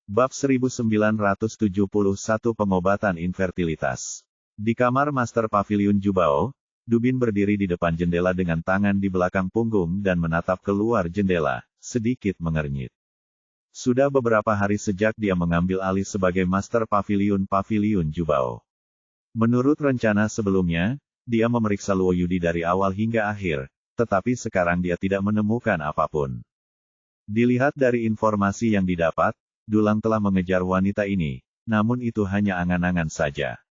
Bab 1971 Pengobatan Infertilitas. Di kamar Master Pavilion Jubao, Dubin berdiri di depan jendela dengan tangan di belakang punggung dan menatap keluar jendela, sedikit mengernyit. Sudah beberapa hari sejak dia mengambil alih sebagai Master Pavilion Jubao. Menurut rencana sebelumnya, dia memeriksa Luo Yudi dari awal hingga akhir, tetapi sekarang dia tidak menemukan apapun. Dilihat dari informasi yang didapat, Dulang telah mengejar wanita ini, namun itu hanya angan-angan saja.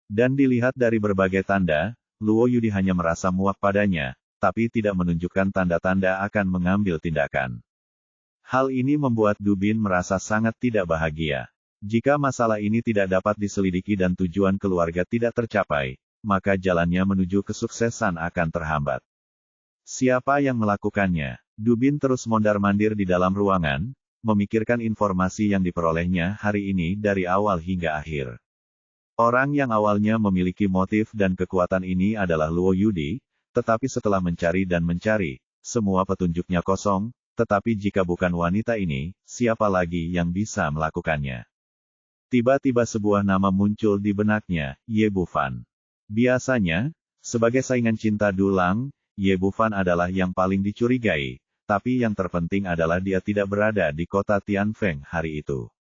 Dan dilihat dari berbagai tanda, Luo Yudi hanya merasa muak padanya, tapi tidak menunjukkan tanda-tanda akan mengambil tindakan. Hal ini membuat Dubin merasa sangat tidak bahagia. Jika masalah ini tidak dapat diselidiki dan tujuan keluarga tidak tercapai, maka jalannya menuju kesuksesan akan terhambat. Siapa yang melakukannya? Dubin terus mondar-mandir di dalam ruangan, memikirkan informasi yang diperolehnya hari ini dari awal hingga akhir. Orang yang awalnya memiliki motif dan kekuatan ini adalah Luo Yudi, tetapi setelah mencari dan mencari, semua petunjuknya kosong, tetapi jika bukan wanita ini, siapa lagi yang bisa melakukannya? Tiba-tiba sebuah nama muncul di benaknya, Ye Bufan. Biasanya, sebagai saingan cinta Dulang, Ye Bufan adalah yang paling dicurigai, tapi yang terpenting adalah dia tidak berada di kota Tianfeng hari itu.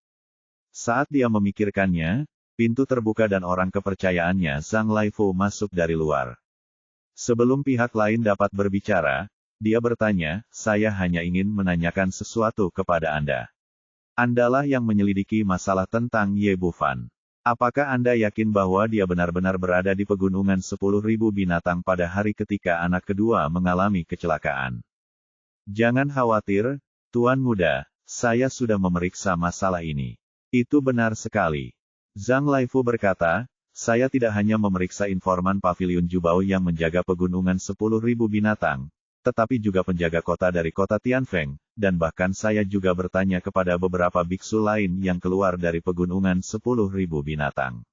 Saat dia memikirkannya, pintu terbuka dan orang kepercayaannya Zhang Laifu masuk dari luar. Sebelum pihak lain dapat berbicara, dia bertanya, "Saya hanya ingin menanyakan sesuatu kepada Anda. Andalah yang menyelidiki masalah tentang Ye Bufan. Apakah Anda yakin bahwa dia benar-benar berada di pegunungan 10.000 binatang pada hari ketika anak kedua mengalami kecelakaan?" "Jangan khawatir, Tuan Muda, saya sudah memeriksa masalah ini." "Itu benar sekali." Zhang Laifu berkata, "Saya tidak hanya memeriksa informan Pavilion Jubao yang menjaga pegunungan 10.000 binatang, tetapi juga penjaga kota dari kota Tianfeng, dan bahkan saya juga bertanya kepada beberapa biksu lain yang keluar dari pegunungan 10.000 binatang.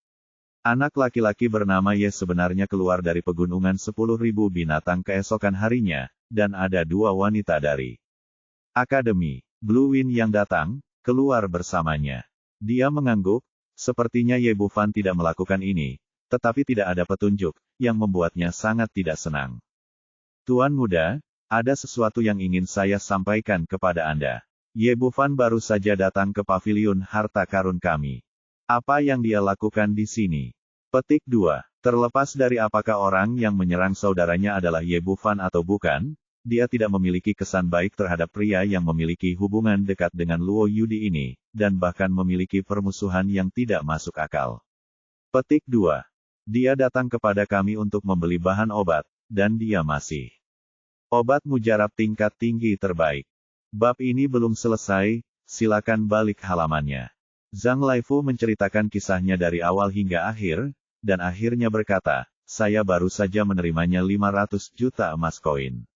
Anak laki-laki bernama Ye sebenarnya keluar dari pegunungan 10.000 binatang keesokan harinya, dan ada 2 wanita dari Akademi Blue Wind yang datang, keluar bersamanya." Dia mengangguk, sepertinya Ye Bufan tidak melakukan ini, tetapi tidak ada petunjuk, yang membuatnya sangat tidak senang. "Tuan Muda, ada sesuatu yang ingin saya sampaikan kepada Anda. Ye Bufan baru saja datang ke pavilion harta karun kami. Apa yang dia lakukan di sini?" Petik 2. Terlepas dari apakah orang yang menyerang saudaranya adalah Ye Bufan atau bukan, dia tidak memiliki kesan baik terhadap pria yang memiliki hubungan dekat dengan Luo Yudi ini, dan bahkan memiliki permusuhan yang tidak masuk akal. Petik 2. Dia datang kepada kami untuk membeli bahan obat, dan dia masih obat mujarab tingkat tinggi terbaik. Bab ini belum selesai, silakan balik halamannya. Zhang Laifu menceritakan kisahnya dari awal hingga akhir, dan akhirnya berkata, "Saya baru saja menerimanya 500 juta emas koin."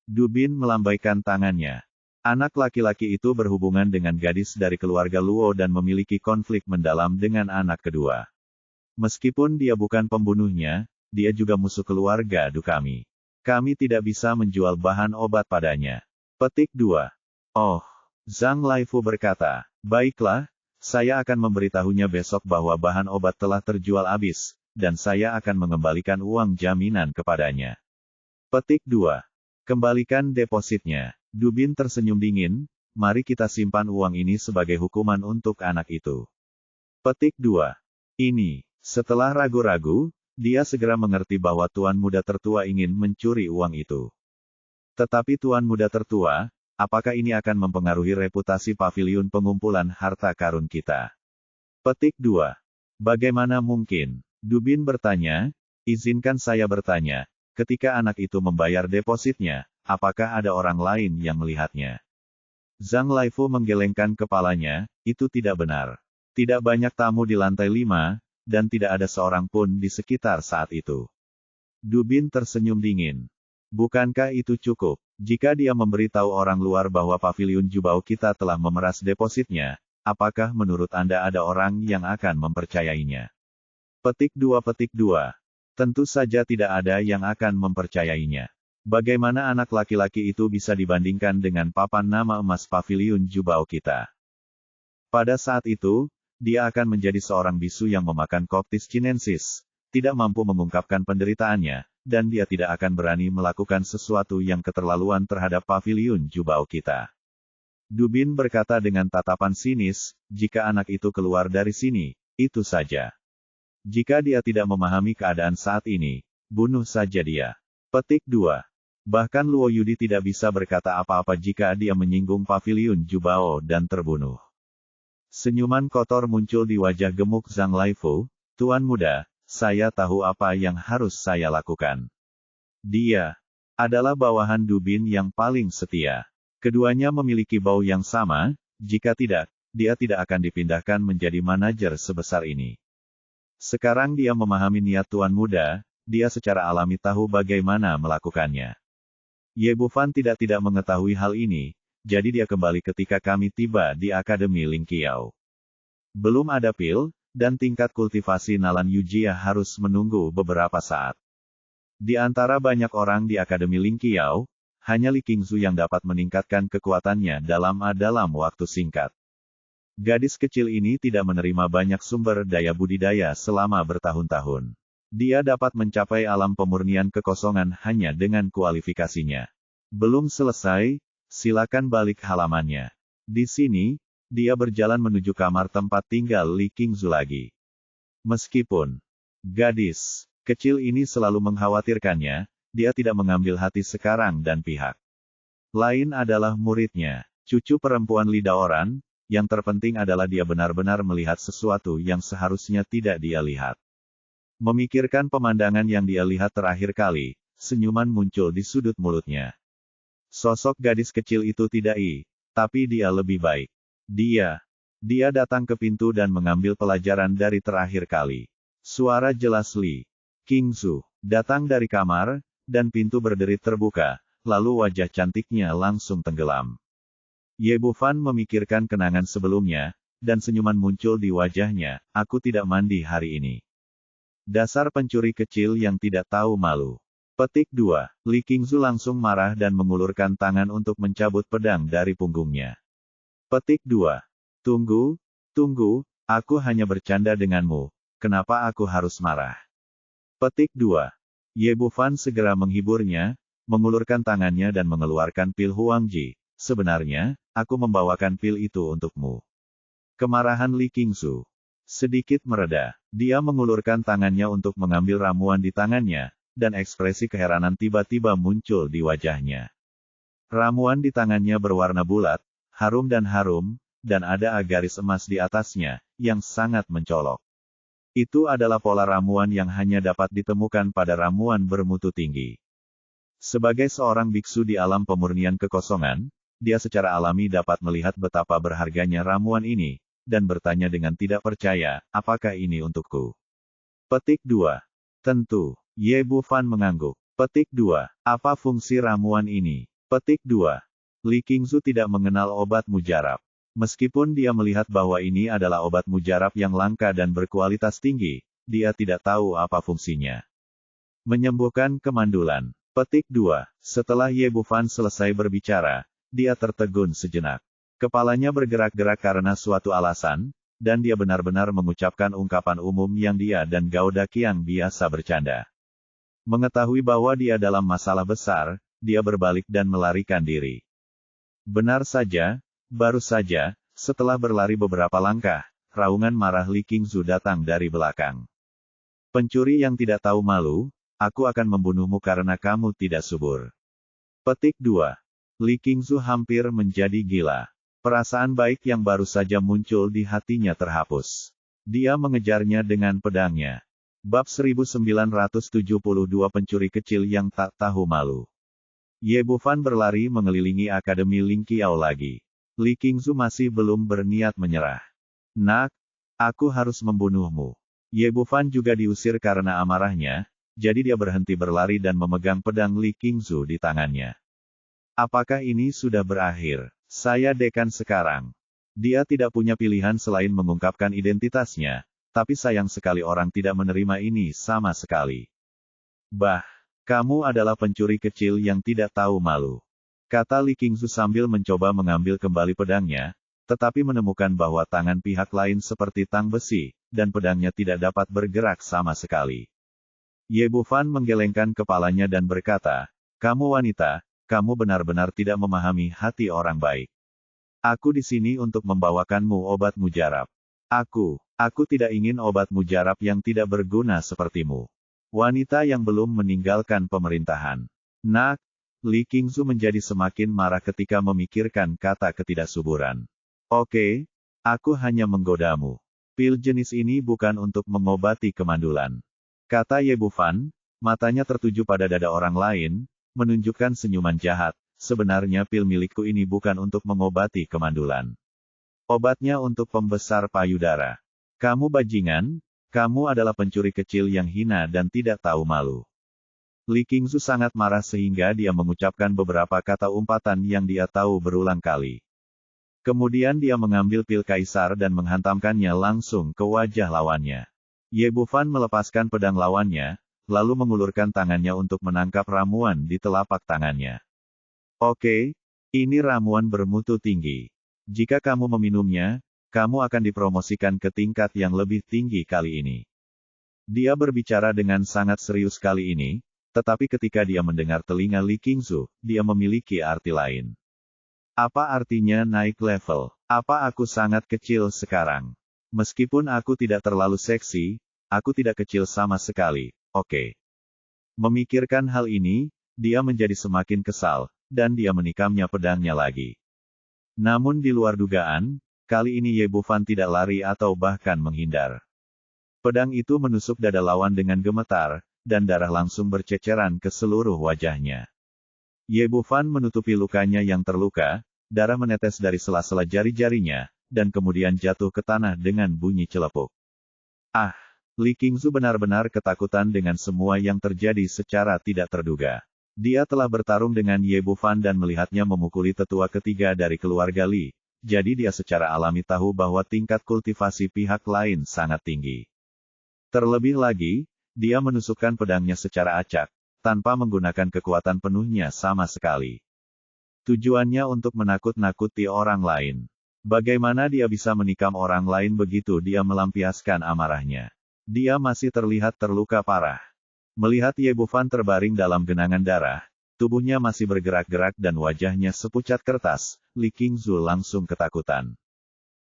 Dubin melambaikan tangannya. Anak laki-laki itu berhubungan dengan gadis dari keluarga Luo dan memiliki konflik mendalam dengan anak kedua. Meskipun dia bukan pembunuhnya, dia juga musuh keluarga Du kami. Kami tidak bisa menjual bahan obat padanya. Petik 2. Oh, Zhang Laifu berkata, "Baiklah, saya akan memberitahunya besok bahwa bahan obat telah terjual habis, dan saya akan mengembalikan uang jaminan kepadanya." Petik 2. Kembalikan depositnya. Dubin tersenyum dingin, "Mari kita simpan uang ini sebagai hukuman untuk anak itu." Petik 2. Ini, setelah ragu-ragu, dia segera mengerti bahwa Tuan Muda Tertua ingin mencuri uang itu. Tetapi Tuan Muda Tertua, apakah ini akan mempengaruhi reputasi pavilion pengumpulan harta karun kita? Petik 2. Bagaimana mungkin? Dubin bertanya, "Izinkan saya bertanya, ketika anak itu membayar depositnya, apakah ada orang lain yang melihatnya?" Zhang Laifu menggelengkan kepalanya, "Itu tidak benar. Tidak banyak tamu di lantai 5, dan tidak ada seorang pun di sekitar saat itu." Dubin tersenyum dingin. "Bukankah itu cukup? Jika dia memberitahu orang luar bahwa pavilion Jubao kita telah memeras depositnya, apakah menurut Anda ada orang yang akan mempercayainya?" Petik 2. Tentu saja tidak ada yang akan mempercayainya. Bagaimana anak laki-laki itu bisa dibandingkan dengan papan nama emas pavilion Jubao kita? Pada saat itu, dia akan menjadi seorang bisu yang memakan Coctis chinensis, tidak mampu mengungkapkan penderitaannya, dan dia tidak akan berani melakukan sesuatu yang keterlaluan terhadap paviliun Jubao kita. Dubin berkata dengan tatapan sinis, jika anak itu keluar dari sini, itu saja. Jika dia tidak memahami keadaan saat ini, bunuh saja dia. Petik 2. Bahkan Luo Yudi tidak bisa berkata apa-apa jika dia menyinggung paviliun Jubao dan terbunuh. Senyuman kotor muncul di wajah gemuk Zhang Laifu. Tuan muda, saya tahu apa yang harus saya lakukan. Dia adalah bawahan Dubin yang paling setia. Keduanya memiliki bau yang sama, jika tidak, dia tidak akan dipindahkan menjadi manajer sebesar ini. Sekarang dia memahami niat tuan muda, dia secara alami tahu bagaimana melakukannya. Ye Bufan tidak mengetahui hal ini, jadi dia kembali ketika kami tiba di Akademi Ling Qiao. Belum ada pil, dan tingkat kultivasi Nalan Yujia harus menunggu beberapa saat. Di antara banyak orang di Akademi Ling Qiao, hanya Li Qingzu yang dapat meningkatkan kekuatannya dalam waktu singkat. Gadis kecil ini tidak menerima banyak sumber daya budidaya selama bertahun-tahun. Dia dapat mencapai alam pemurnian kekosongan hanya dengan kualifikasinya. Belum selesai, silakan balik halamannya. Di sini, dia berjalan menuju kamar tempat tinggal Li Qingzu lagi. Meskipun gadis kecil ini selalu mengkhawatirkannya, dia tidak mengambil hati sekarang dan pihak lain adalah muridnya, cucu perempuan Li Daoran. Yang terpenting adalah dia benar-benar melihat sesuatu yang seharusnya tidak dia lihat. Memikirkan pemandangan yang dia lihat terakhir kali, senyuman muncul di sudut mulutnya. Sosok gadis kecil itu tidak tapi dia lebih baik. Dia datang ke pintu dan mengambil pelajaran dari terakhir kali. Suara jelas Li Qingzu datang dari kamar, dan pintu berderit terbuka, lalu wajah cantiknya langsung tenggelam. Ye Bufan memikirkan kenangan sebelumnya, dan senyuman muncul di wajahnya, aku tidak mandi hari ini. Dasar pencuri kecil yang tidak tahu malu. Petik 2. Li Qingzu langsung marah dan mengulurkan tangan untuk mencabut pedang dari punggungnya. Petik 2. Tunggu, aku hanya bercanda denganmu, kenapa aku harus marah? Petik 2. Ye Bufan segera menghiburnya, mengulurkan tangannya dan mengeluarkan pil Huangji. Sebenarnya, aku membawakan pil itu untukmu. Kemarahan Li Qingzu sedikit mereda. Dia mengulurkan tangannya untuk mengambil ramuan di tangannya, dan ekspresi keheranan tiba-tiba muncul di wajahnya. Ramuan di tangannya berwarna bulat, harum, dan ada garis emas di atasnya, yang sangat mencolok. Itu adalah pola ramuan yang hanya dapat ditemukan pada ramuan bermutu tinggi. Sebagai seorang biksu di alam pemurnian kekosongan, dia secara alami dapat melihat betapa berharganya ramuan ini, dan bertanya dengan tidak percaya, apakah ini untukku? Petik 2. Tentu. Ye Bufan mengangguk. Petik 2. Apa fungsi ramuan ini? Petik 2. Li Qingzu tidak mengenal obat mujarab. Meskipun dia melihat bahwa ini adalah obat mujarab yang langka dan berkualitas tinggi, dia tidak tahu apa fungsinya. Menyembuhkan kemandulan. Petik 2. Setelah Ye Bufan selesai berbicara, dia tertegun sejenak. Kepalanya bergerak-gerak karena suatu alasan, dan dia benar-benar mengucapkan ungkapan umum yang dia dan Gao Daqiang biasa bercanda. Mengetahui bahwa dia dalam masalah besar, dia berbalik dan melarikan diri. Benar saja, baru saja, setelah berlari beberapa langkah, raungan marah Li Qingzu datang dari belakang. Pencuri yang tidak tahu malu, aku akan membunuhmu karena kamu tidak subur. Petik 2. Li Qingzu hampir menjadi gila. Perasaan baik yang baru saja muncul di hatinya terhapus. Dia mengejarnya dengan pedangnya. Bab 1972 Pencuri Kecil yang Tak Tahu Malu. Ye Bufan berlari mengelilingi Akademi Ling Qiao lagi. Li Qingzu masih belum berniat menyerah. Nak, aku harus membunuhmu. Ye Bufan juga diusir karena amarahnya, jadi dia berhenti berlari dan memegang pedang Li Qingzu di tangannya. Apakah ini sudah berakhir? Saya dekan sekarang. Dia tidak punya pilihan selain mengungkapkan identitasnya, tapi sayang sekali orang tidak menerima ini sama sekali. Bah, kamu adalah pencuri kecil yang tidak tahu malu. Kata Li Qingzu sambil mencoba mengambil kembali pedangnya, tetapi menemukan bahwa tangan pihak lain seperti tang besi, dan pedangnya tidak dapat bergerak sama sekali. Ye Bufan menggelengkan kepalanya dan berkata, "Kamu wanita, kamu benar-benar tidak memahami hati orang baik. Aku di sini untuk membawakanmu obat mujarab. Aku tidak ingin obat mujarab yang tidak berguna sepertimu. Wanita yang belum meninggalkan pemerintahan." Nak, Li Qingzu menjadi semakin marah ketika memikirkan kata ketidaksuburan. "Oke, aku hanya menggodamu. Pil jenis ini bukan untuk mengobati kemandulan," kata Ye Bufan, matanya tertuju pada dada orang lain, menunjukkan senyuman jahat. "Sebenarnya pil milikku ini bukan untuk mengobati kemandulan. Obatnya untuk pembesar payudara. Kamu bajingan, kamu adalah pencuri kecil yang hina dan tidak tahu malu." Li Qingzu sangat marah sehingga dia mengucapkan beberapa kata umpatan yang dia tahu berulang kali. Kemudian dia mengambil pil kaisar dan menghantamkannya langsung ke wajah lawannya. Ye Bufan melepaskan pedang lawannya, lalu mengulurkan tangannya untuk menangkap ramuan di telapak tangannya. "Oke, ini ramuan bermutu tinggi. Jika kamu meminumnya, kamu akan dipromosikan ke tingkat yang lebih tinggi kali ini." Dia berbicara dengan sangat serius kali ini, tetapi ketika dia mendengar telinga Li Qingzu, dia memiliki arti lain. "Apa artinya naik level? Apa aku sangat kecil sekarang? Meskipun aku tidak terlalu seksi, aku tidak kecil sama sekali, oke." Memikirkan hal ini, dia menjadi semakin kesal, dan dia menikamnya pedangnya lagi. Namun di luar dugaan, kali ini Ye Bufan tidak lari atau bahkan menghindar. Pedang itu menusuk dada lawan dengan gemetar, dan darah langsung berceceran ke seluruh wajahnya. Ye Bufan menutupi lukanya yang terluka, darah menetes dari sela-sela jari-jarinya, dan kemudian jatuh ke tanah dengan bunyi celepuk. Li Qingzu benar-benar ketakutan dengan semua yang terjadi secara tidak terduga. Dia telah bertarung dengan Ye Bufan dan melihatnya memukuli tetua ketiga dari keluarga Li, jadi dia secara alami tahu bahwa tingkat kultivasi pihak lain sangat tinggi. Terlebih lagi, dia menusukkan pedangnya secara acak, tanpa menggunakan kekuatan penuhnya sama sekali. Tujuannya untuk menakut-nakuti orang lain. Bagaimana dia bisa menikam orang lain begitu dia melampiaskan amarahnya? Dia masih terlihat terluka parah. Melihat Ye Bufan terbaring dalam genangan darah, tubuhnya masih bergerak-gerak dan wajahnya sepucat kertas, Li Qingzu langsung ketakutan.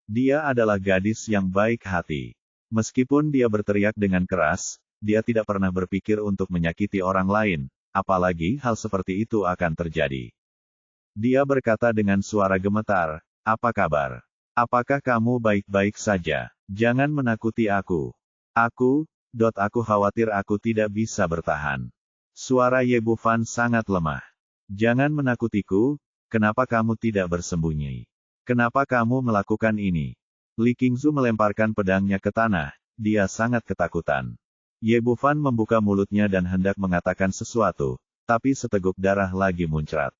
Dia adalah gadis yang baik hati. Meskipun dia berteriak dengan keras, dia tidak pernah berpikir untuk menyakiti orang lain, apalagi hal seperti itu akan terjadi. Dia berkata dengan suara gemetar, "Apa kabar? Apakah kamu baik-baik saja? Jangan menakuti aku. Aku khawatir aku tidak bisa bertahan." Suara Ye Bufan sangat lemah. "Jangan menakutiku, kenapa kamu tidak bersembunyi? Kenapa kamu melakukan ini?" Li Qingzu melemparkan pedangnya ke tanah, dia sangat ketakutan. Ye Bufan membuka mulutnya dan hendak mengatakan sesuatu, tapi seteguk darah lagi muncrat.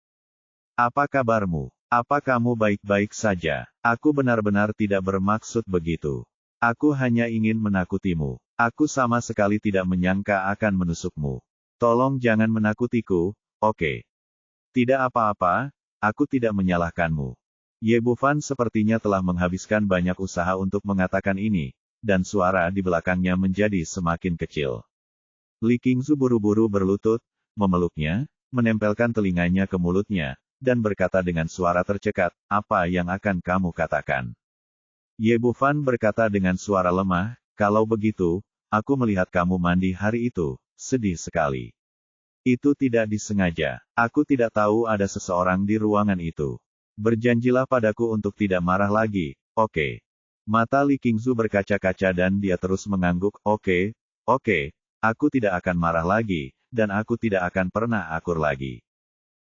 "Apa kabarmu? Apa kamu baik-baik saja? Aku benar-benar tidak bermaksud begitu. Aku hanya ingin menakutimu. Aku sama sekali tidak menyangka akan menusukmu. Tolong jangan menakutiku, oke? Tidak apa-apa, aku tidak menyalahkanmu." Ye Bufan sepertinya telah menghabiskan banyak usaha untuk mengatakan ini, dan suara di belakangnya menjadi semakin kecil. Li Qingzu buru-buru berlutut, memeluknya, menempelkan telinganya ke mulutnya, dan berkata dengan suara tercekat, "Apa yang akan kamu katakan?" Ye Bufan berkata dengan suara lemah, "Kalau begitu, aku melihat kamu mandi hari itu, sedih sekali. Itu tidak disengaja. Aku tidak tahu ada seseorang di ruangan itu. Berjanjilah padaku untuk tidak marah lagi, oke?" Mata Li Qingzu berkaca-kaca dan dia terus mengangguk, "Oke, aku tidak akan marah lagi, dan aku tidak akan pernah akur lagi.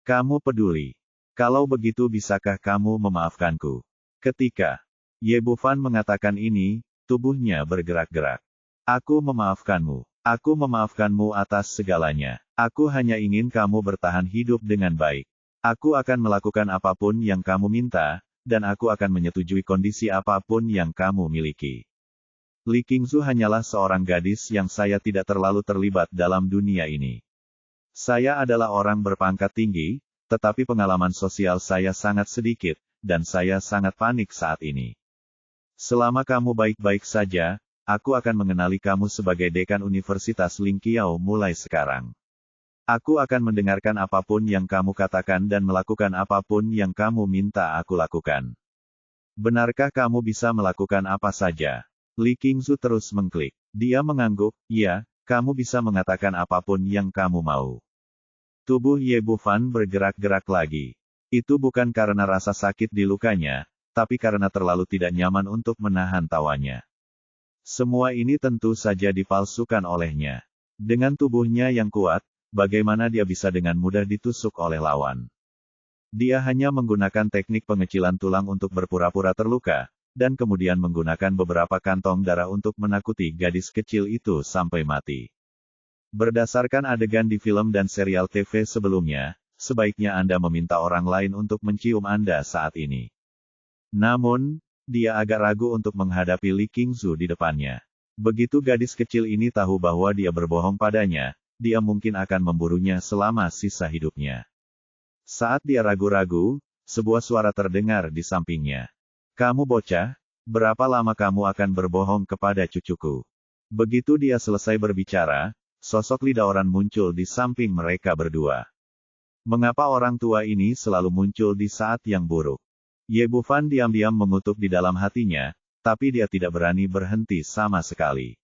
Kamu peduli? Kalau begitu bisakah kamu memaafkanku?" Ketika Ye Bufan mengatakan ini, tubuhnya bergerak-gerak. "Aku memaafkanmu. Aku memaafkanmu atas segalanya. Aku hanya ingin kamu bertahan hidup dengan baik. Aku akan melakukan apapun yang kamu minta, dan aku akan menyetujui kondisi apapun yang kamu miliki." Li Qingzu hanyalah seorang gadis yang saya tidak terlalu terlibat dalam dunia ini. Saya adalah orang berpangkat tinggi, tetapi pengalaman sosial saya sangat sedikit, dan saya sangat panik saat ini. Selama kamu baik-baik saja, aku akan mengenali kamu sebagai dekan Universitas Lingqiao mulai sekarang. Aku akan mendengarkan apapun yang kamu katakan dan melakukan apapun yang kamu minta aku lakukan. Benarkah kamu bisa melakukan apa saja? Li Qingzu terus mengklik. Dia mengangguk, iya, kamu bisa mengatakan apapun yang kamu mau. Tubuh Ye Bufan bergerak-gerak lagi. Itu bukan karena rasa sakit di lukanya, tapi karena terlalu tidak nyaman untuk menahan tawanya. Semua ini tentu saja dipalsukan olehnya. Dengan tubuhnya yang kuat, bagaimana dia bisa dengan mudah ditusuk oleh lawan? Dia hanya menggunakan teknik pengecilan tulang untuk berpura-pura terluka, dan kemudian menggunakan beberapa kantong darah untuk menakuti gadis kecil itu sampai mati. Berdasarkan adegan di film dan serial TV sebelumnya, sebaiknya Anda meminta orang lain untuk mencium Anda saat ini. Namun, dia agak ragu untuk menghadapi Li Qingzu di depannya. Begitu gadis kecil ini tahu bahwa dia berbohong padanya, dia mungkin akan memburunya selama sisa hidupnya. Saat dia ragu-ragu, sebuah suara terdengar di sampingnya. Kamu bocah, berapa lama kamu akan berbohong kepada cucuku? Begitu dia selesai berbicara, sosok Lidaoran muncul di samping mereka berdua. Mengapa orang tua ini selalu muncul di saat yang buruk? Ye Bufan diam-diam mengutuk di dalam hatinya, tapi dia tidak berani berhenti sama sekali.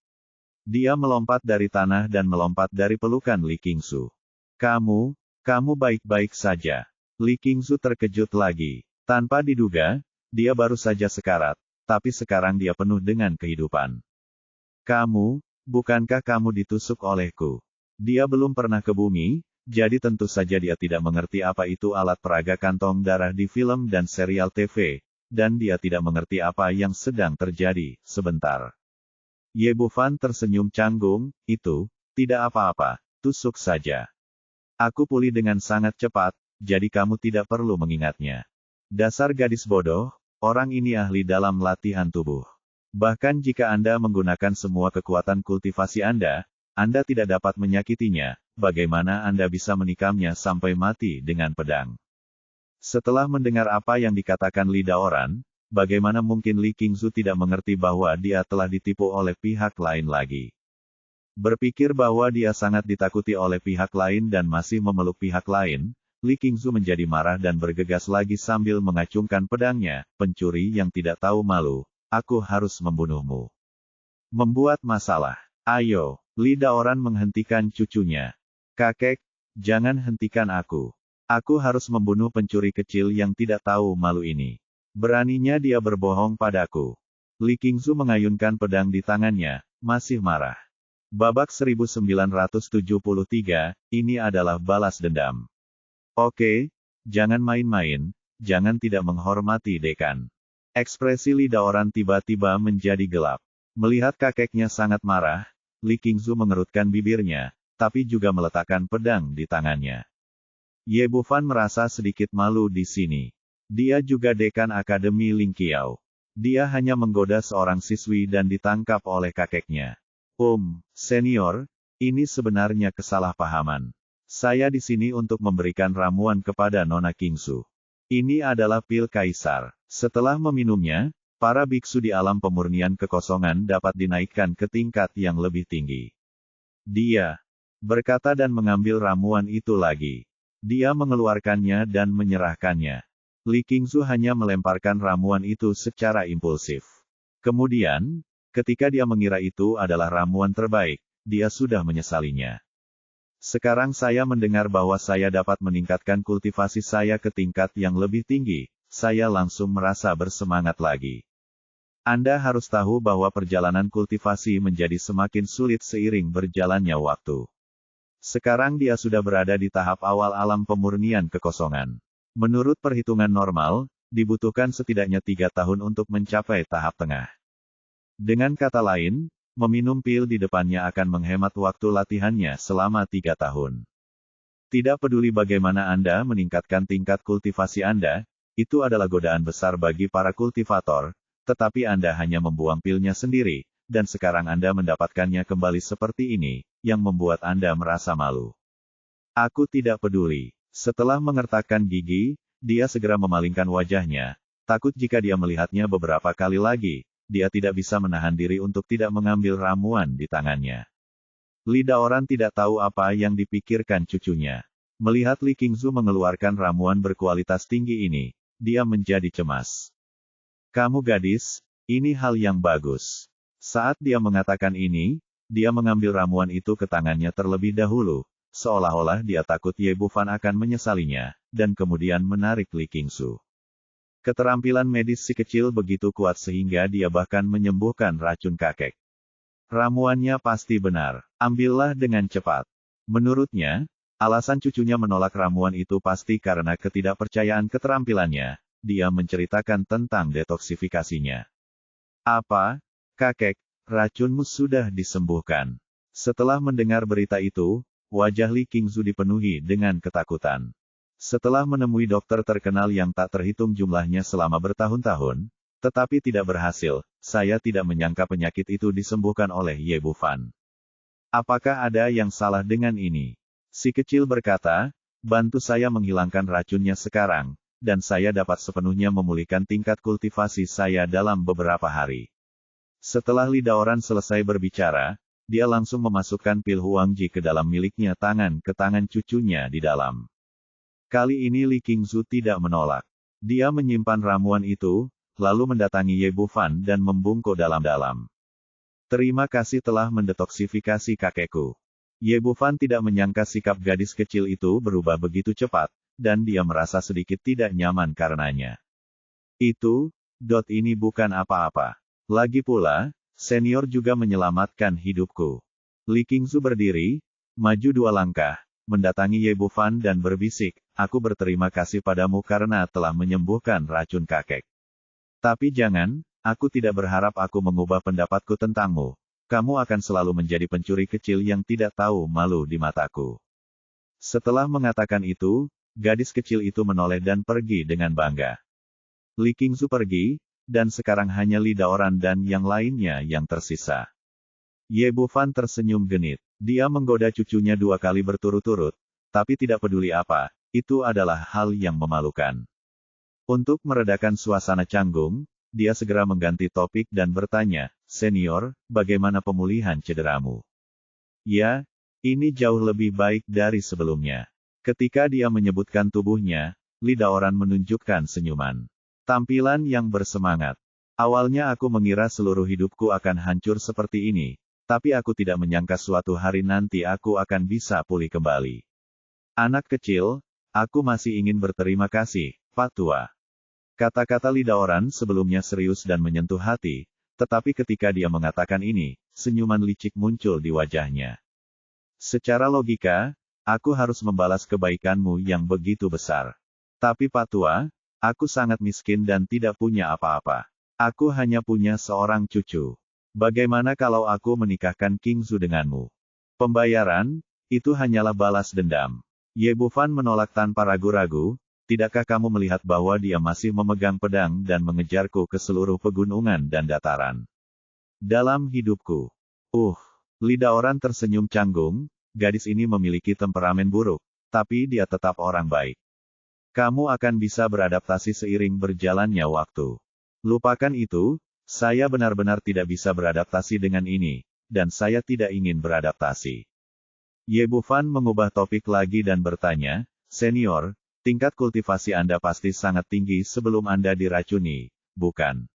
Dia melompat dari tanah dan melompat dari pelukan Li Qingzu. Kamu baik-baik saja. Li Qingzu terkejut lagi. Tanpa diduga, dia baru saja sekarat, tapi sekarang dia penuh dengan kehidupan. Bukankah kamu ditusuk olehku? Dia belum pernah ke bumi, jadi tentu saja dia tidak mengerti apa itu alat peraga kantong darah di film dan serial TV, dan dia tidak mengerti apa yang sedang terjadi. Sebentar. Ye Bufan tersenyum canggung, itu, tidak apa-apa, tusuk saja. Aku pulih dengan sangat cepat, jadi kamu tidak perlu mengingatnya. Dasar gadis bodoh, orang ini ahli dalam latihan tubuh. Bahkan jika Anda menggunakan semua kekuatan kultivasi Anda tidak dapat menyakitinya, bagaimana Anda bisa menikamnya sampai mati dengan pedang? Setelah mendengar apa yang dikatakan Li Daoran, bagaimana mungkin Li Qingzu tidak mengerti bahwa dia telah ditipu oleh pihak lain lagi? Berpikir bahwa dia sangat ditakuti oleh pihak lain dan masih memeluk pihak lain, Li Qingzu menjadi marah dan bergegas lagi sambil mengacungkan pedangnya, pencuri yang tidak tahu malu, aku harus membunuhmu. Membuat masalah. Ayo, Li Daoran menghentikan cucunya. Kakek, jangan hentikan aku. Aku harus membunuh pencuri kecil yang tidak tahu malu ini. Beraninya dia berbohong padaku. Li Qingzu mengayunkan pedang di tangannya, masih marah. Babak 1973, ini adalah balas dendam. Oke, jangan main-main, jangan tidak menghormati dekan. Ekspresi Li Daoran tiba-tiba menjadi gelap. Melihat kakeknya sangat marah, Li Qingzu mengerutkan bibirnya, tapi juga meletakkan pedang di tangannya. Ye Bufan merasa sedikit malu di sini. Dia juga dekan Akademi Lingqiao. Dia hanya menggoda seorang siswi dan ditangkap oleh kakeknya. Senior, ini sebenarnya kesalahpahaman. Saya di sini untuk memberikan ramuan kepada Nona Qingzu. Ini adalah pil kaisar. Setelah meminumnya, para biksu di alam pemurnian kekosongan dapat dinaikkan ke tingkat yang lebih tinggi. Dia berkata dan mengambil ramuan itu lagi. Dia mengeluarkannya dan menyerahkannya. Li Qingzu hanya melemparkan ramuan itu secara impulsif. Kemudian, ketika dia mengira itu adalah ramuan terbaik, dia sudah menyesalinya. Sekarang saya mendengar bahwa saya dapat meningkatkan kultivasi saya ke tingkat yang lebih tinggi, saya langsung merasa bersemangat lagi. Anda harus tahu bahwa perjalanan kultivasi menjadi semakin sulit seiring berjalannya waktu. Sekarang dia sudah berada di tahap awal alam pemurnian kekosongan. Menurut perhitungan normal, dibutuhkan setidaknya 3 tahun untuk mencapai tahap tengah. Dengan kata lain, meminum pil di depannya akan menghemat waktu latihannya selama 3 tahun. Tidak peduli bagaimana Anda meningkatkan tingkat kultivasi Anda, itu adalah godaan besar bagi para kultivator, tetapi Anda hanya membuang pilnya sendiri, dan sekarang Anda mendapatkannya kembali seperti ini, yang membuat Anda merasa malu. Aku tidak peduli. Setelah mengertakkan gigi, dia segera memalingkan wajahnya, Takut jika dia melihatnya beberapa kali lagi, dia tidak bisa menahan diri untuk tidak mengambil ramuan di tangannya. Li Daoran tidak tahu apa yang dipikirkan cucunya. Melihat Li Qingzu mengeluarkan ramuan berkualitas tinggi ini, dia menjadi cemas. Kamu gadis, ini hal yang bagus. Saat dia mengatakan ini, dia mengambil ramuan itu ke tangannya terlebih dahulu, seolah-olah dia takut Ye Bufan akan menyesalinya, dan kemudian menarik Li Qingzu. Keterampilan medis si kecil begitu kuat sehingga dia bahkan menyembuhkan racun kakek. Ramuannya pasti benar, ambillah dengan cepat. Menurutnya, alasan cucunya menolak ramuan itu pasti karena ketidakpercayaan keterampilannya. Dia menceritakan tentang detoksifikasinya. Apa, kakek, racunmu sudah disembuhkan. Setelah mendengar berita itu, wajah Li Qingzu dipenuhi dengan ketakutan. Setelah menemui dokter terkenal yang tak terhitung jumlahnya selama bertahun-tahun, tetapi tidak berhasil, saya tidak menyangka penyakit itu disembuhkan oleh Ye Bufan. Apakah ada yang salah dengan ini? Si kecil berkata, bantu saya menghilangkan racunnya sekarang, dan saya dapat sepenuhnya memulihkan tingkat kultivasi saya dalam beberapa hari. Setelah Li Daoran selesai berbicara, dia langsung memasukkan pil Huangji ke dalam miliknya tangan ke tangan cucunya di dalam. Kali ini Li Qingzu tidak menolak. Dia menyimpan ramuan itu, lalu mendatangi Ye Bufan dan membungkuk dalam-dalam. Terima kasih telah mendetoksifikasi kakekku. Ye Bufan tidak menyangka sikap gadis kecil itu berubah begitu cepat, dan dia merasa sedikit tidak nyaman karenanya. Ini bukan apa-apa. Lagi pula, senior juga menyelamatkan hidupku. Li Qingzu berdiri, maju 2 langkah, mendatangi Ye Bufan dan berbisik, aku berterima kasih padamu karena telah menyembuhkan racun kakek. Tapi jangan, aku tidak berharap aku mengubah pendapatku tentangmu. Kamu akan selalu menjadi pencuri kecil yang tidak tahu malu di mataku. Setelah mengatakan itu, gadis kecil itu menoleh dan pergi dengan bangga. Li Qingzu pergi, dan sekarang hanya Li Daoran dan yang lainnya yang tersisa. Ye Bufan tersenyum genit. Dia menggoda cucunya 2 kali berturut-turut, tapi tidak peduli apa, itu adalah hal yang memalukan. Untuk meredakan suasana canggung, dia segera mengganti topik dan bertanya, senior, bagaimana pemulihan cederamu? Ya, ini jauh lebih baik dari sebelumnya. Ketika dia menyebutkan tubuhnya, Li Daoran menunjukkan senyuman. Tampilan yang bersemangat. Awalnya aku mengira seluruh hidupku akan hancur seperti ini, tapi aku tidak menyangka suatu hari nanti aku akan bisa pulih kembali. Anak kecil, aku masih ingin berterima kasih, Pak Tua. Kata-kata Li Daoran sebelumnya serius dan menyentuh hati, tetapi ketika dia mengatakan ini, senyuman licik muncul di wajahnya. Secara logika, aku harus membalas kebaikanmu yang begitu besar. Tapi Pak Tua, aku sangat miskin dan tidak punya apa-apa. Aku hanya punya seorang cucu. Bagaimana kalau aku menikahkan Qingzu denganmu? Pembayaran, itu hanyalah balas dendam. Ye Bufan menolak tanpa ragu-ragu, tidakkah kamu melihat bahwa dia masih memegang pedang dan mengejarku ke seluruh pegunungan dan dataran? Dalam hidupku. Li Daoran tersenyum canggung, gadis ini memiliki temperamen buruk, tapi dia tetap orang baik. Kamu akan bisa beradaptasi seiring berjalannya waktu. Lupakan itu, saya benar-benar tidak bisa beradaptasi dengan ini, dan saya tidak ingin beradaptasi. Ye Bufan mengubah topik lagi dan bertanya, senior, tingkat kultivasi Anda pasti sangat tinggi sebelum Anda diracuni, bukan?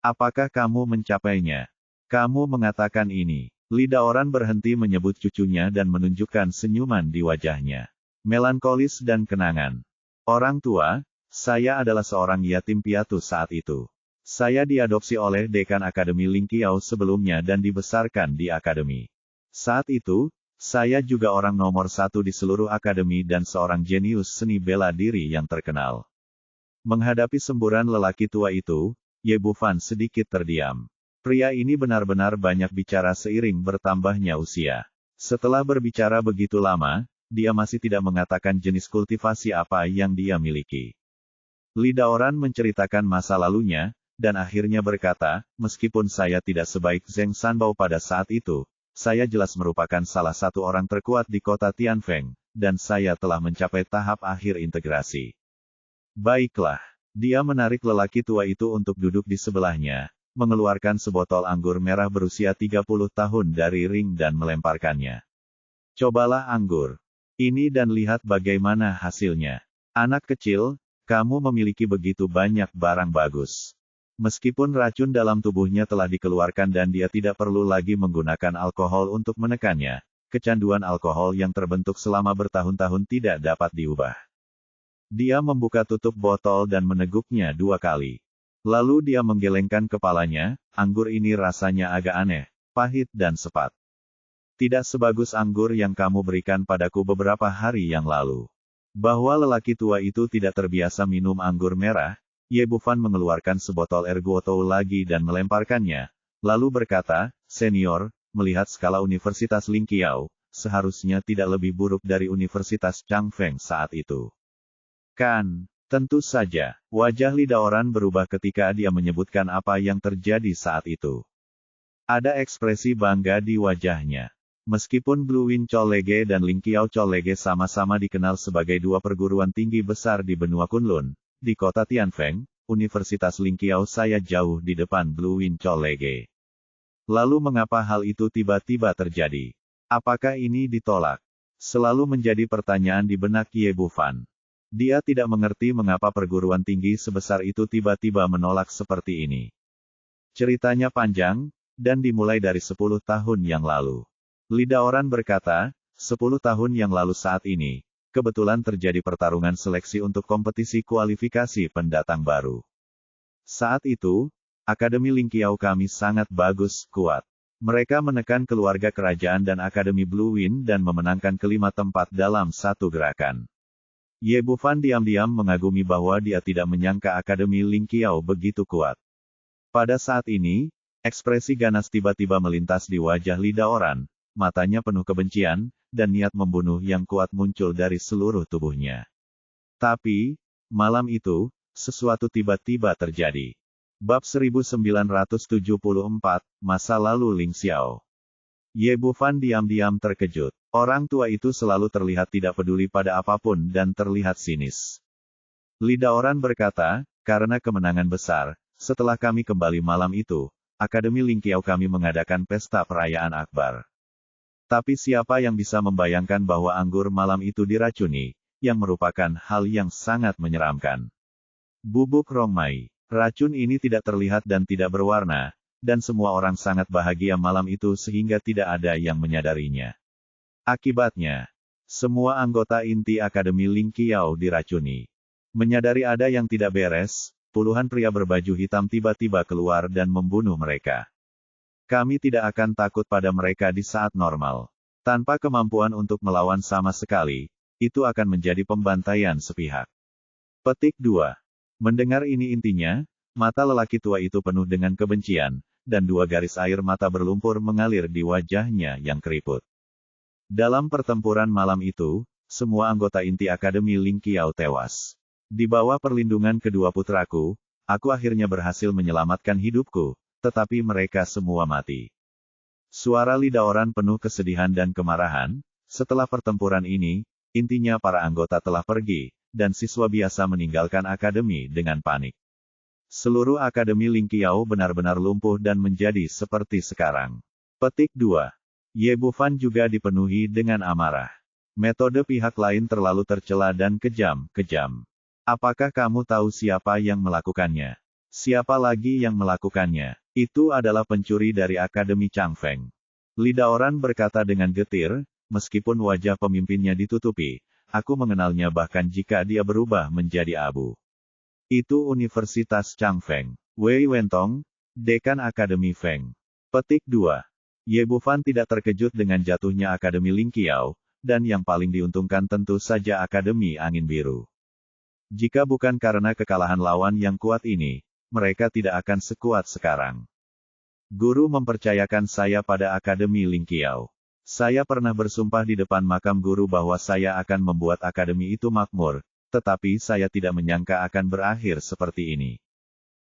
Apakah kamu mencapainya? Kamu mengatakan ini. Li Daoran berhenti menyebut cucunya dan menunjukkan senyuman di wajahnya. Melankolis dan kenangan. Orang tua, saya adalah seorang yatim piatu saat itu. Saya diadopsi oleh dekan Akademi Ling Qiao sebelumnya dan dibesarkan di akademi. Saat itu, saya juga orang nomor 1 di seluruh akademi dan seorang jenius seni bela diri yang terkenal. Menghadapi semburan lelaki tua itu, Ye Bufan sedikit terdiam. Pria ini benar-benar banyak bicara seiring bertambahnya usia. Setelah berbicara begitu lama, dia masih tidak mengatakan jenis kultivasi apa yang dia miliki. Li Daoran menceritakan masa lalunya, dan akhirnya berkata, meskipun saya tidak sebaik Zheng Sanbao pada saat itu, saya jelas merupakan salah satu orang terkuat di kota Tianfeng, dan saya telah mencapai tahap akhir integrasi. Baiklah. Dia menarik lelaki tua itu untuk duduk di sebelahnya, mengeluarkan sebotol anggur merah berusia 30 tahun dari ring dan melemparkannya. Cobalah anggur ini dan lihat bagaimana hasilnya. Anak kecil, kamu memiliki begitu banyak barang bagus. Meskipun racun dalam tubuhnya telah dikeluarkan dan dia tidak perlu lagi menggunakan alkohol untuk menekannya, kecanduan alkohol yang terbentuk selama bertahun-tahun tidak dapat diubah. Dia membuka tutup botol dan meneguknya 2 kali. Lalu dia menggelengkan kepalanya, anggur ini rasanya agak aneh, pahit dan sepat. Tidak sebagus anggur yang kamu berikan padaku beberapa hari yang lalu. Bahwa lelaki tua itu tidak terbiasa minum anggur merah, Ye Bufan mengeluarkan sebotol erguotou lagi dan melemparkannya, lalu berkata, "Senior, melihat skala Universitas Lingqiao, seharusnya tidak lebih buruk dari Universitas Changfeng saat itu." Kan, tentu saja, wajah Lidaoran berubah ketika dia menyebutkan apa yang terjadi saat itu. Ada ekspresi bangga di wajahnya. Meskipun Blue Wind College dan Lingqiao College sama-sama dikenal sebagai dua perguruan tinggi besar di benua Kunlun, di kota Tianfeng, Universitas Lingqiao saya jauh di depan Blue Wind College. Lalu mengapa hal itu tiba-tiba terjadi? Apakah ini ditolak? Selalu menjadi pertanyaan di benak Ye Bufan. Dia tidak mengerti mengapa perguruan tinggi sebesar itu tiba-tiba menolak seperti ini. Ceritanya panjang, dan dimulai dari 10 tahun yang lalu. Lidaoran berkata, 10 tahun yang lalu saat ini, kebetulan terjadi pertarungan seleksi untuk kompetisi kualifikasi pendatang baru. Saat itu, Akademi Lingqiao kami sangat bagus, kuat. Mereka menekan keluarga kerajaan dan Akademi Blue Wind dan memenangkan kelima tempat dalam satu gerakan. Ye Bufan diam-diam mengagumi bahwa dia tidak menyangka Akademi Lingqiao begitu kuat. Pada saat ini, ekspresi ganas tiba-tiba melintas di wajah Lidaoran, matanya penuh kebencian, dan niat membunuh yang kuat muncul dari seluruh tubuhnya. Tapi, malam itu, sesuatu tiba-tiba terjadi. Bab 1974, Masa Lalu Ling Xiao. Ye Bufan diam-diam terkejut. Orang tua itu selalu terlihat tidak peduli pada apapun dan terlihat sinis. Lidaoran berkata, karena kemenangan besar, setelah kami kembali malam itu, Akademi Lingqiao kami mengadakan pesta perayaan akbar. Tapi siapa yang bisa membayangkan bahwa anggur malam itu diracuni, yang merupakan hal yang sangat menyeramkan. Bubuk Rongmai. Racun ini tidak terlihat dan tidak berwarna, dan semua orang sangat bahagia malam itu sehingga tidak ada yang menyadarinya. Akibatnya, semua anggota inti Akademi Lingqiao diracuni. Menyadari ada yang tidak beres, puluhan pria berbaju hitam tiba-tiba keluar dan membunuh mereka. Kami tidak akan takut pada mereka di saat normal. Tanpa kemampuan untuk melawan sama sekali, itu akan menjadi pembantaian sepihak. Petik 2. Mendengar ini intinya, mata lelaki tua itu penuh dengan kebencian, dan 2 garis air mata berlumpur mengalir di wajahnya yang keriput. Dalam pertempuran malam itu, semua anggota inti Akademi Lingqiao tewas. Di bawah perlindungan kedua putraku, aku akhirnya berhasil menyelamatkan hidupku, tetapi mereka semua mati. Suara Lidaoran penuh kesedihan dan kemarahan. Setelah pertempuran ini, intinya para anggota telah pergi, dan siswa biasa meninggalkan akademi dengan panik. Seluruh Akademi Lingqiao benar-benar lumpuh dan menjadi seperti sekarang. Petik 2. Ye Bufan juga dipenuhi dengan amarah. Metode pihak lain terlalu tercela dan kejam. Apakah kamu tahu siapa yang melakukannya? Siapa lagi yang melakukannya? Itu adalah pencuri dari Akademi Changfeng. Lidaoran berkata dengan getir, meskipun wajah pemimpinnya ditutupi, aku mengenalnya bahkan jika dia berubah menjadi abu. Itu Universitas Changfeng. Wei Wentong, Dekan Akademi Feng. Petik 2. Ye Bufan tidak terkejut dengan jatuhnya Akademi Lingqiao, dan yang paling diuntungkan tentu saja Akademi Angin Biru. Jika bukan karena kekalahan lawan yang kuat ini, mereka tidak akan sekuat sekarang. Guru mempercayakan saya pada Akademi Lingqiao. Saya pernah bersumpah di depan makam guru bahwa saya akan membuat akademi itu makmur, tetapi saya tidak menyangka akan berakhir seperti ini.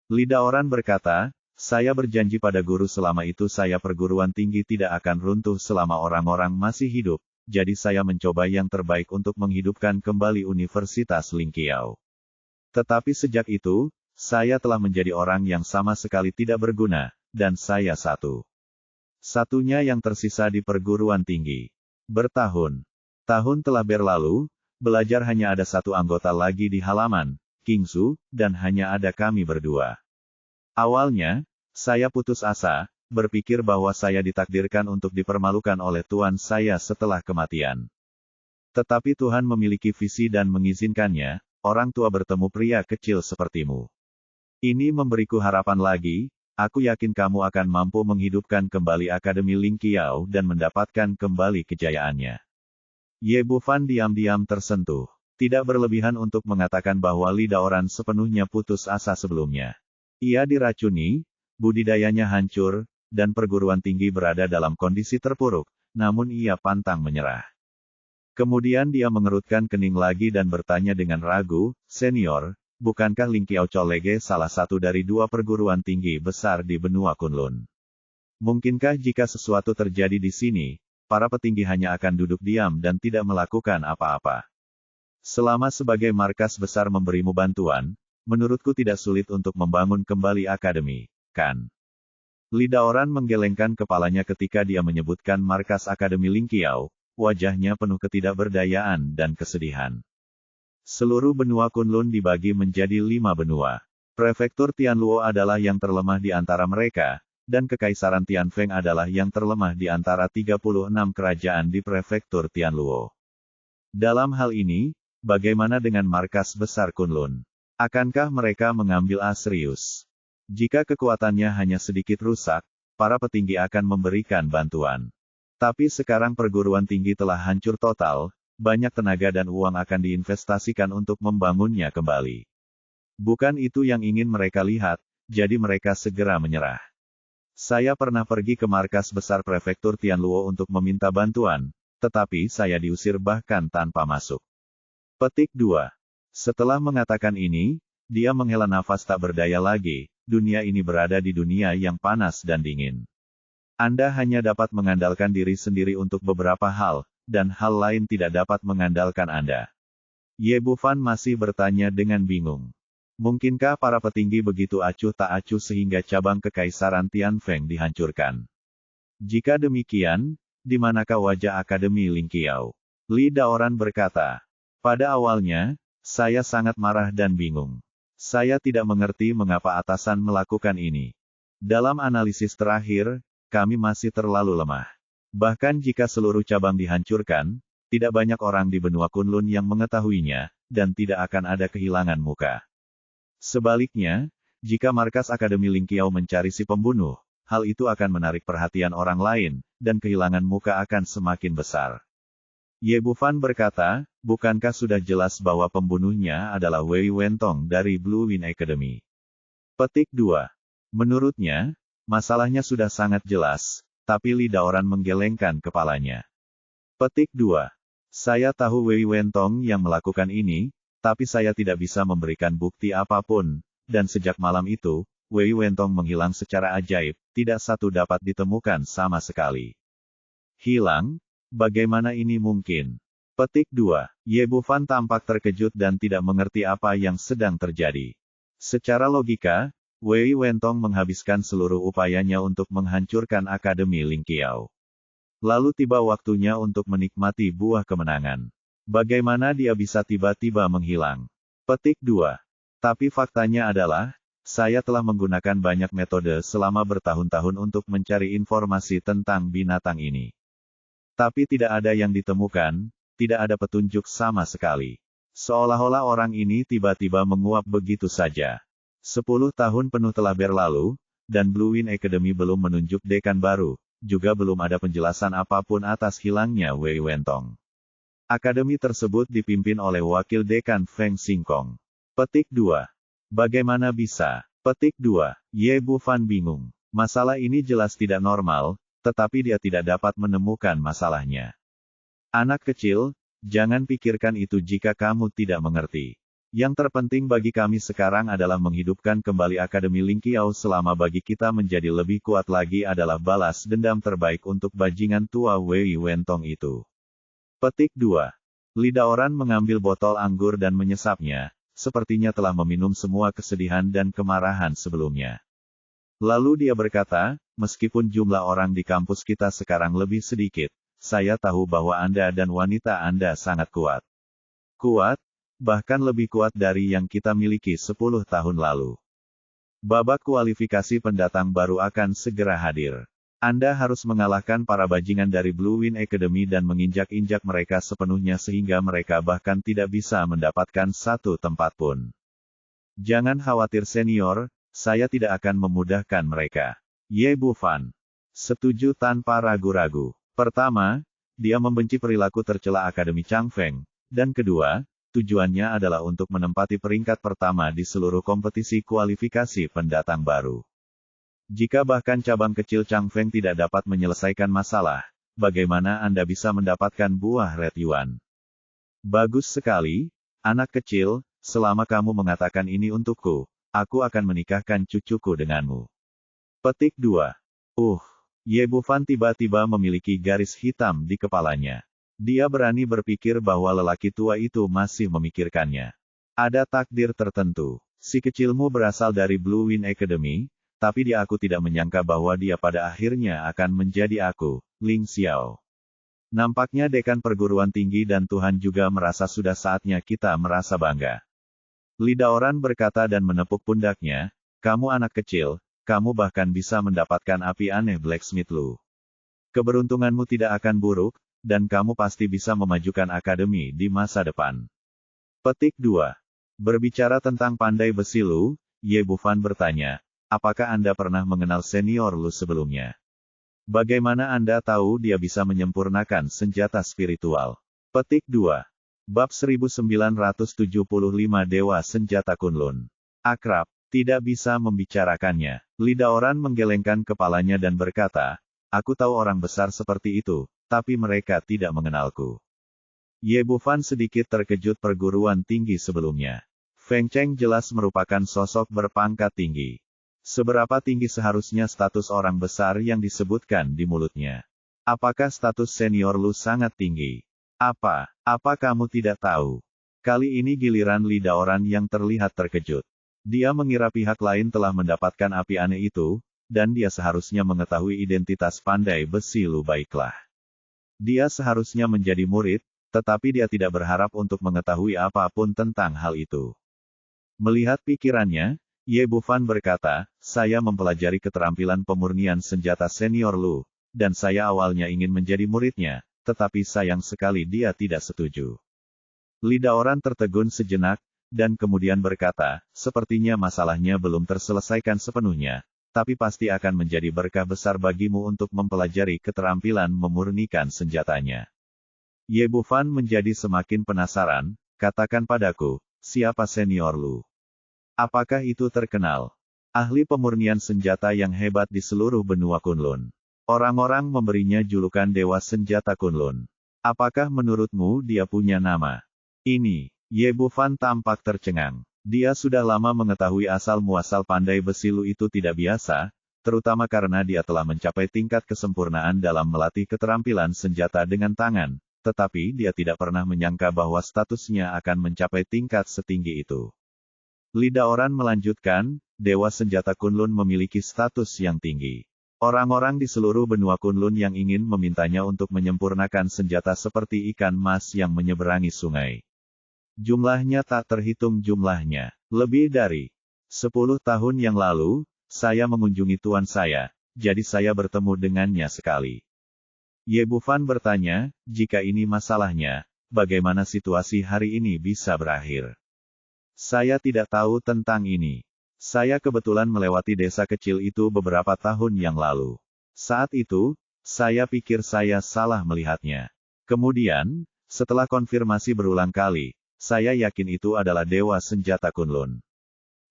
Lidaoran berkata, saya berjanji pada guru selama itu saya perguruan tinggi tidak akan runtuh selama orang-orang masih hidup, jadi saya mencoba yang terbaik untuk menghidupkan kembali Universitas Lingqiao. Tetapi sejak itu, saya telah menjadi orang yang sama sekali tidak berguna, dan saya satu-satunya yang tersisa di perguruan tinggi. Bertahun-tahun telah berlalu, belajar hanya ada satu anggota lagi di halaman, Kingsu, dan hanya ada kami berdua. Awalnya, saya putus asa, berpikir bahwa saya ditakdirkan untuk dipermalukan oleh Tuhan saya setelah kematian. Tetapi Tuhan memiliki visi dan mengizinkannya, orang tua bertemu pria kecil sepertimu. Ini memberiku harapan lagi, aku yakin kamu akan mampu menghidupkan kembali Akademi Ling Qiao dan mendapatkan kembali kejayaannya. Ye Bufan diam-diam tersentuh. Tidak berlebihan untuk mengatakan bahwa Li Daoran sepenuhnya putus asa sebelumnya. Ia diracuni, budidayanya hancur, dan perguruan tinggi berada dalam kondisi terpuruk, namun ia pantang menyerah. Kemudian dia mengerutkan kening lagi dan bertanya dengan ragu, "Senior, bukankah Ling Qiao Colege salah satu dari 2 perguruan tinggi besar di benua Kunlun? Mungkinkah jika sesuatu terjadi di sini, para petinggi hanya akan duduk diam dan tidak melakukan apa-apa? Selama sebagai markas besar memberimu bantuan, menurutku tidak sulit untuk membangun kembali akademi, kan?" Li Daoran menggelengkan kepalanya ketika dia menyebutkan markas Akademi Ling Qiao, wajahnya penuh ketidakberdayaan dan kesedihan. Seluruh benua Kunlun dibagi menjadi 5 benua. Prefektur Tianluo adalah yang terlemah di antara mereka, dan Kekaisaran Tianfeng adalah yang terlemah di antara 36 kerajaan di Prefektur Tianluo. Dalam hal ini, bagaimana dengan markas besar Kunlun? Akankah mereka mengambil serius? Jika kekuatannya hanya sedikit rusak, para petinggi akan memberikan bantuan. Tapi sekarang perguruan tinggi telah hancur total, banyak tenaga dan uang akan diinvestasikan untuk membangunnya kembali. Bukan itu yang ingin mereka lihat, jadi mereka segera menyerah. Saya pernah pergi ke markas besar Prefektur Tianluo untuk meminta bantuan, tetapi saya diusir bahkan tanpa masuk. Petik 2. Setelah mengatakan ini, dia menghela nafas tak berdaya lagi. Dunia ini berada di dunia yang panas dan dingin. Anda hanya dapat mengandalkan diri sendiri untuk beberapa hal, dan hal lain tidak dapat mengandalkan Anda. Ye Bufan masih bertanya dengan bingung. Mungkinkah para petinggi begitu acuh tak acuh sehingga cabang Kekaisaran Tianfeng dihancurkan? Jika demikian, di manakah wajah Akademi Ling Qiao? Li Daoran berkata, "Pada awalnya, saya sangat marah dan bingung. Saya tidak mengerti mengapa atasan melakukan ini. Dalam analisis terakhir, kami masih terlalu lemah. Bahkan jika seluruh cabang dihancurkan, tidak banyak orang di benua Kunlun yang mengetahuinya, dan tidak akan ada kehilangan muka. Sebaliknya, jika markas Akademi Ling Qiao mencari si pembunuh, hal itu akan menarik perhatian orang lain, dan kehilangan muka akan semakin besar." Ye Bufan berkata, "Bukankah sudah jelas bahwa pembunuhnya adalah Wei Wentong dari Blue Wind Academy?" Petik 2. Menurutnya, masalahnya sudah sangat jelas, tapi Li Daoran menggelengkan kepalanya. Petik 2. Saya tahu Wei Wentong yang melakukan ini, tapi saya tidak bisa memberikan bukti apapun, dan sejak malam itu, Wei Wentong menghilang secara ajaib, tidak satu dapat ditemukan sama sekali. Hilang? Bagaimana ini mungkin? Petik 2. Ye Bufan tampak terkejut dan tidak mengerti apa yang sedang terjadi. Secara logika, Wei Wentong menghabiskan seluruh upayanya untuk menghancurkan Akademi Ling Qiao. Lalu tiba waktunya untuk menikmati buah kemenangan. Bagaimana dia bisa tiba-tiba menghilang? Petik 2. Tapi faktanya adalah, saya telah menggunakan banyak metode selama bertahun-tahun untuk mencari informasi tentang binatang ini. Tapi tidak ada yang ditemukan, tidak ada petunjuk sama sekali. Seolah-olah orang ini tiba-tiba menguap begitu saja. 10 tahun penuh telah berlalu, dan Blue Wind Academy belum menunjuk dekan baru, juga belum ada penjelasan apapun atas hilangnya Wei Wentong. Akademi tersebut dipimpin oleh wakil dekan Feng Xingkong. Petik 2. Bagaimana bisa? Petik 2. Ye Bufan bingung. Masalah ini jelas tidak normal, tetapi dia tidak dapat menemukan masalahnya. Anak kecil, jangan pikirkan itu jika kamu tidak mengerti. Yang terpenting bagi kami sekarang adalah menghidupkan kembali Akademi Ling Qiao selama bagi kita menjadi lebih kuat lagi adalah balas dendam terbaik untuk bajingan tua Wei Wentong itu. Petik 2. Li Daoran mengambil botol anggur dan menyesapnya, sepertinya telah meminum semua kesedihan dan kemarahan sebelumnya. Lalu dia berkata, meskipun jumlah orang di kampus kita sekarang lebih sedikit, saya tahu bahwa Anda dan wanita Anda sangat kuat. Kuat, bahkan lebih kuat dari yang kita miliki 10 tahun lalu. Babak kualifikasi pendatang baru akan segera hadir. Anda harus mengalahkan para bajingan dari Blue Wind Academy dan menginjak-injak mereka sepenuhnya sehingga mereka bahkan tidak bisa mendapatkan satu tempat pun. Jangan khawatir senior, saya tidak akan memudahkan mereka. Ye Bufan setuju tanpa ragu-ragu. Pertama, dia membenci perilaku tercela Akademi Changfeng, dan kedua, tujuannya adalah untuk menempati peringkat pertama di seluruh kompetisi kualifikasi pendatang baru. Jika bahkan cabang kecil Changfeng tidak dapat menyelesaikan masalah, bagaimana Anda bisa mendapatkan buah Red Yuan? Bagus sekali, anak kecil, selama kamu mengatakan ini untukku, aku akan menikahkan cucuku denganmu. Petik 2. Ye Bufan tiba-tiba memiliki garis hitam di kepalanya. Dia berani berpikir bahwa lelaki tua itu masih memikirkannya. Ada takdir tertentu. Si kecilmu berasal dari Blue Wind Academy, tapi aku tidak menyangka bahwa dia pada akhirnya akan menjadi aku, Ling Xiao. Nampaknya dekan perguruan tinggi dan Tuhan juga merasa sudah saatnya kita merasa bangga. Lidaoran berkata dan menepuk pundaknya, kamu anak kecil, kamu bahkan bisa mendapatkan api aneh Blacksmith Lu. Keberuntunganmu tidak akan buruk, dan kamu pasti bisa memajukan akademi di masa depan. Petik 2. Berbicara tentang pandai besi Lu, Ye Bufan bertanya, apakah Anda pernah mengenal senior Lu sebelumnya? Bagaimana Anda tahu dia bisa menyempurnakan senjata spiritual? Petik 2. Bab 1975 Dewa Senjata Kunlun. Akrab, tidak bisa membicarakannya. Lidaoran menggelengkan kepalanya dan berkata, aku tahu orang besar seperti itu, tapi mereka tidak mengenalku. Ye Bufan sedikit terkejut perguruan tinggi sebelumnya. Feng Cheng jelas merupakan sosok berpangkat tinggi. Seberapa tinggi seharusnya status orang besar yang disebutkan di mulutnya? Apakah status senior Lu sangat tinggi? Apa kamu tidak tahu? Kali ini giliran Lidaoran yang terlihat terkejut. Dia mengira pihak lain telah mendapatkan api aneh itu, dan dia seharusnya mengetahui identitas pandai besi Lu baiklah. Dia seharusnya menjadi murid, tetapi dia tidak berharap untuk mengetahui apapun tentang hal itu. Melihat pikirannya, Ye Bufan berkata, saya mempelajari keterampilan pemurnian senjata senior Lu, dan saya awalnya ingin menjadi muridnya, tetapi sayang sekali dia tidak setuju. Lidaoran tertegun sejenak, dan kemudian berkata, sepertinya masalahnya belum terselesaikan sepenuhnya, tapi pasti akan menjadi berkah besar bagimu untuk mempelajari keterampilan memurnikan senjatanya. Ye Bufan menjadi semakin penasaran, katakan padaku, siapa senior Lu? Apakah itu terkenal? Ahli pemurnian senjata yang hebat di seluruh benua Kunlun. Orang-orang memberinya julukan Dewa Senjata Kunlun. Apakah menurutmu dia punya nama? Ini, Ye Bufan tampak tercengang. Dia sudah lama mengetahui asal-muasal pandai besi Lu itu tidak biasa, terutama karena dia telah mencapai tingkat kesempurnaan dalam melatih keterampilan senjata dengan tangan, tetapi dia tidak pernah menyangka bahwa statusnya akan mencapai tingkat setinggi itu. Lidaoran melanjutkan, Dewa Senjata Kunlun memiliki status yang tinggi. Orang-orang di seluruh benua Kunlun yang ingin memintanya untuk menyempurnakan senjata seperti ikan mas yang menyeberangi sungai. Jumlahnya tak terhitung jumlahnya. Lebih dari 10 tahun yang lalu, saya mengunjungi tuan saya, jadi saya bertemu dengannya sekali. Ye Bufan bertanya, jika ini masalahnya, bagaimana situasi hari ini bisa berakhir? Saya tidak tahu tentang ini. Saya kebetulan melewati desa kecil itu beberapa tahun yang lalu. Saat itu, saya pikir saya salah melihatnya. Kemudian, setelah konfirmasi berulang kali, saya yakin itu adalah Dewa Senjata Kunlun.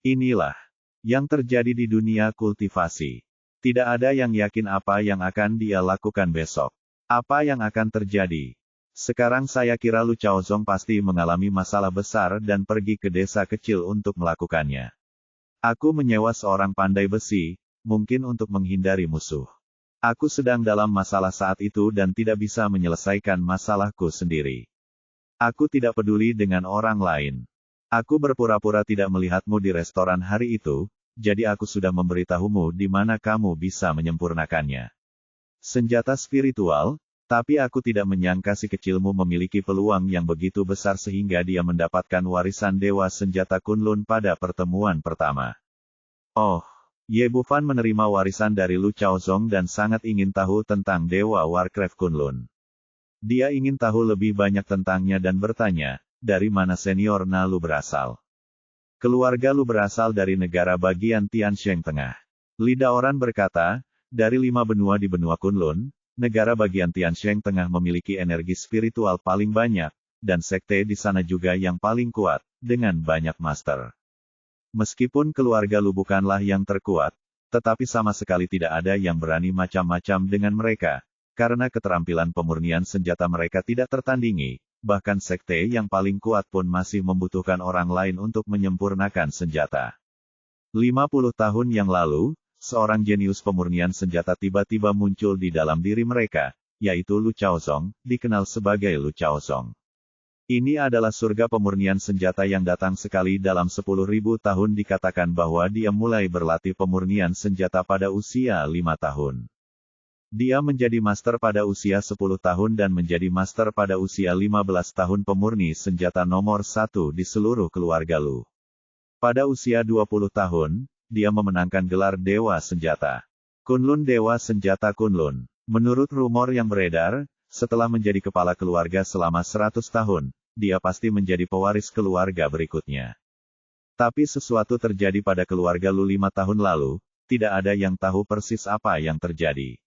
Inilah yang terjadi di dunia kultivasi. Tidak ada yang yakin apa yang akan dia lakukan besok. Apa yang akan terjadi? Sekarang saya kira Lu Chaozong pasti mengalami masalah besar dan pergi ke desa kecil untuk melakukannya. Aku menyewa seorang pandai besi, mungkin untuk menghindari musuh. Aku sedang dalam masalah saat itu dan tidak bisa menyelesaikan masalahku sendiri. Aku tidak peduli dengan orang lain. Aku berpura-pura tidak melihatmu di restoran hari itu, jadi aku sudah memberitahumu di mana kamu bisa menyempurnakannya. Senjata spiritual, tapi aku tidak menyangka si kecilmu memiliki peluang yang begitu besar sehingga dia mendapatkan warisan Dewa Senjata Kunlun pada pertemuan pertama. Oh, Ye Bufan menerima warisan dari Lu Chaozong dan sangat ingin tahu tentang Dewa Warcraft Kunlun. Dia ingin tahu lebih banyak tentangnya dan bertanya, dari mana senior Na Lu berasal. Keluarga Lu berasal dari negara bagian Tiansheng Tengah. Li Daoran berkata, dari 5 benua di benua Kunlun, negara bagian Tiansheng Tengah memiliki energi spiritual paling banyak, dan sekte di sana juga yang paling kuat, dengan banyak master. Meskipun keluarga Lu bukanlah yang terkuat, tetapi sama sekali tidak ada yang berani macam-macam dengan mereka, karena keterampilan pemurnian senjata mereka tidak tertandingi, bahkan sekte yang paling kuat pun masih membutuhkan orang lain untuk menyempurnakan senjata. 50 tahun yang lalu, seorang jenius pemurnian senjata tiba-tiba muncul di dalam diri mereka, yaitu Lu Chaozong, dikenal sebagai Lu Chaozong. Ini adalah surga pemurnian senjata yang datang sekali dalam 10.000 tahun. Dikatakan bahwa dia mulai berlatih pemurnian senjata pada usia 5 tahun. Dia menjadi master pada usia 10 tahun dan menjadi master pada usia 15 tahun pemurni senjata nomor 1 di seluruh keluarga Lu. Pada usia 20 tahun, dia memenangkan gelar Dewa Senjata. Kunlun Dewa Senjata Kunlun. Menurut rumor yang beredar, setelah menjadi kepala keluarga selama 100 tahun, dia pasti menjadi pewaris keluarga berikutnya. Tapi sesuatu terjadi pada keluarga Lu 5 tahun lalu, tidak ada yang tahu persis apa yang terjadi.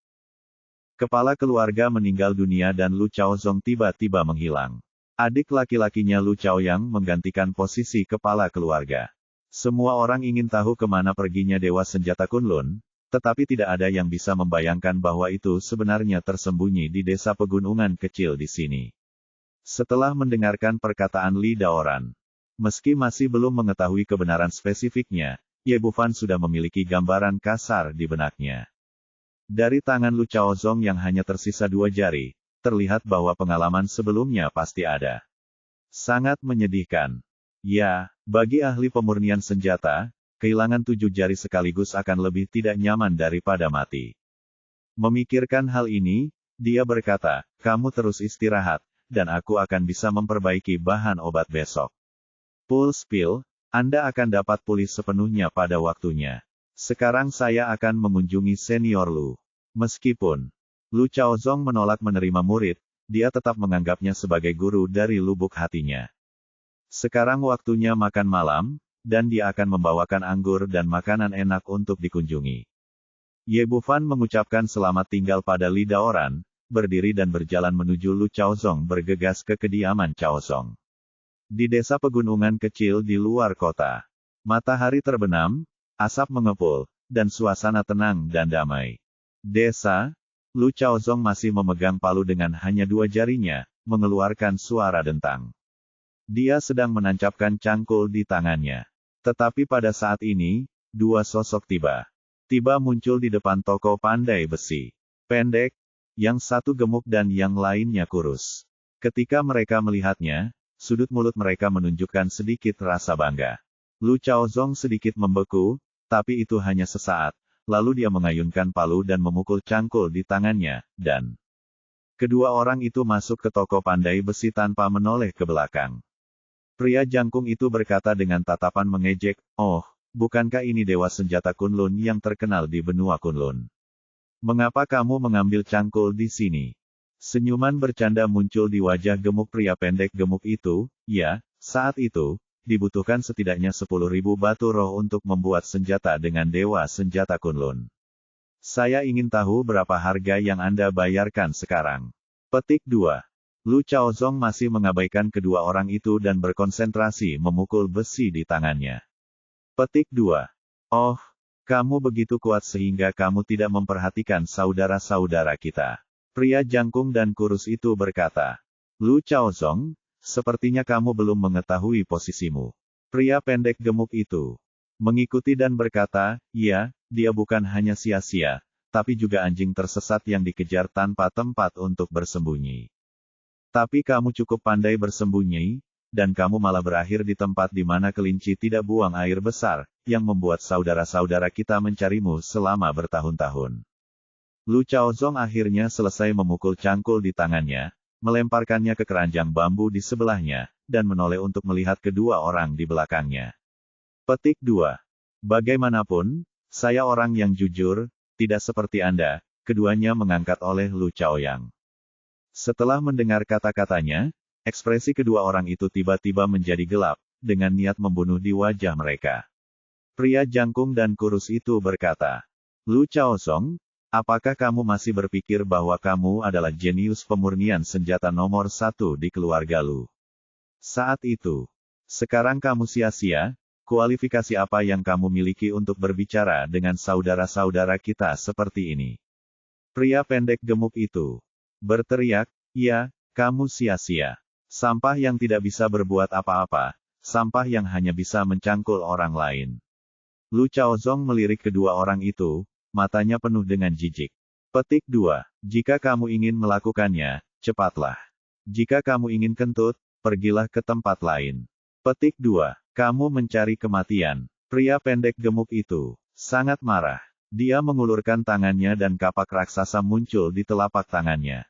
Kepala keluarga meninggal dunia dan Lu Chaozong tiba-tiba menghilang. Adik laki-lakinya Lu Chaoyang menggantikan posisi kepala keluarga. Semua orang ingin tahu kemana perginya Dewa Senjata Kunlun, tetapi tidak ada yang bisa membayangkan bahwa itu sebenarnya tersembunyi di desa pegunungan kecil di sini. Setelah mendengarkan perkataan Li Daoran, meski masih belum mengetahui kebenaran spesifiknya, Ye Bufan sudah memiliki gambaran kasar di benaknya. Dari tangan Lu Chaozong yang hanya tersisa 2 jari, terlihat bahwa pengalaman sebelumnya pasti ada. Sangat menyedihkan. Ya, bagi ahli pemurnian senjata, kehilangan 7 jari sekaligus akan lebih tidak nyaman daripada mati. Memikirkan hal ini, dia berkata, kamu terus istirahat, dan aku akan bisa memperbaiki bahan obat besok. Pulse Pill, Anda akan dapat pulih sepenuhnya pada waktunya. Sekarang saya akan mengunjungi senior Lu. Meskipun Lu Chaozong menolak menerima murid, dia tetap menganggapnya sebagai guru dari lubuk hatinya. Sekarang waktunya makan malam, dan dia akan membawakan anggur dan makanan enak untuk dikunjungi. Ye Bufan mengucapkan selamat tinggal pada Li Daoran, berdiri dan berjalan menuju Lu Chaozong bergegas ke kediaman Chaozong. Di desa pegunungan kecil di luar kota. Matahari terbenam, asap mengepul, dan suasana tenang dan damai. Desa, Lu Chaozong masih memegang palu dengan hanya 2 jarinya, mengeluarkan suara dentang. Dia sedang menancapkan cangkul di tangannya. Tetapi pada saat ini, 2 sosok tiba muncul di depan toko pandai besi. Pendek, yang satu gemuk dan yang lainnya kurus. Ketika mereka melihatnya, sudut mulut mereka menunjukkan sedikit rasa bangga. Lu Chaozong sedikit membeku, tapi itu hanya sesaat, lalu dia mengayunkan palu dan memukul cangkul di tangannya, dan kedua orang itu masuk ke toko pandai besi tanpa menoleh ke belakang. Pria jangkung itu berkata dengan tatapan mengejek, "Oh, bukankah ini Dewa Senjata Kunlun yang terkenal di benua Kunlun? Mengapa kamu mengambil cangkul di sini?" Senyuman bercanda muncul di wajah gemuk pria pendek gemuk itu. Ya, saat itu, dibutuhkan setidaknya 10.000 batu roh untuk membuat senjata dengan Dewa Senjata Kunlun. Saya ingin tahu berapa harga yang Anda bayarkan sekarang. Petik 2. Lu Chaozong masih mengabaikan kedua orang itu dan berkonsentrasi memukul besi di tangannya. Petik 2. Oh, kamu begitu kuat sehingga kamu tidak memperhatikan saudara-saudara kita. Pria jangkung dan kurus itu berkata. Lu Chaozong, sepertinya kamu belum mengetahui posisimu. Pria pendek gemuk itu mengikuti dan berkata, ya, dia bukan hanya sia-sia, tapi juga anjing tersesat yang dikejar tanpa tempat untuk bersembunyi. Tapi kamu cukup pandai bersembunyi, dan kamu malah berakhir di tempat di mana kelinci tidak buang air besar, yang membuat saudara-saudara kita mencarimu selama bertahun-tahun. Lu Chaozong akhirnya selesai memukul cangkul di tangannya, melemparkannya ke keranjang bambu di sebelahnya, dan menoleh untuk melihat kedua orang di belakangnya. Petik 2. Bagaimanapun, saya orang yang jujur, tidak seperti Anda, keduanya mengangkat oleh Lu Chaoyang. Setelah mendengar kata-katanya, ekspresi kedua orang itu tiba-tiba menjadi gelap, dengan niat membunuh di wajah mereka. Pria jangkung dan kurus itu berkata, Lu Chaozong, apakah kamu masih berpikir bahwa kamu adalah jenius pemurnian senjata nomor 1 di keluarga Lu? Saat itu, sekarang kamu sia-sia, kualifikasi apa yang kamu miliki untuk berbicara dengan saudara-saudara kita seperti ini? Pria pendek gemuk itu berteriak, ya, kamu sia-sia. Sampah yang tidak bisa berbuat apa-apa, sampah yang hanya bisa mencangkul orang lain. Lu Chaozong melirik kedua orang itu, matanya penuh dengan jijik. Petik 2. Jika kamu ingin melakukannya, cepatlah. Jika kamu ingin kentut, pergilah ke tempat lain. Petik 2. Kamu mencari kematian. Pria pendek gemuk itu sangat marah. Dia mengulurkan tangannya dan kapak raksasa muncul di telapak tangannya.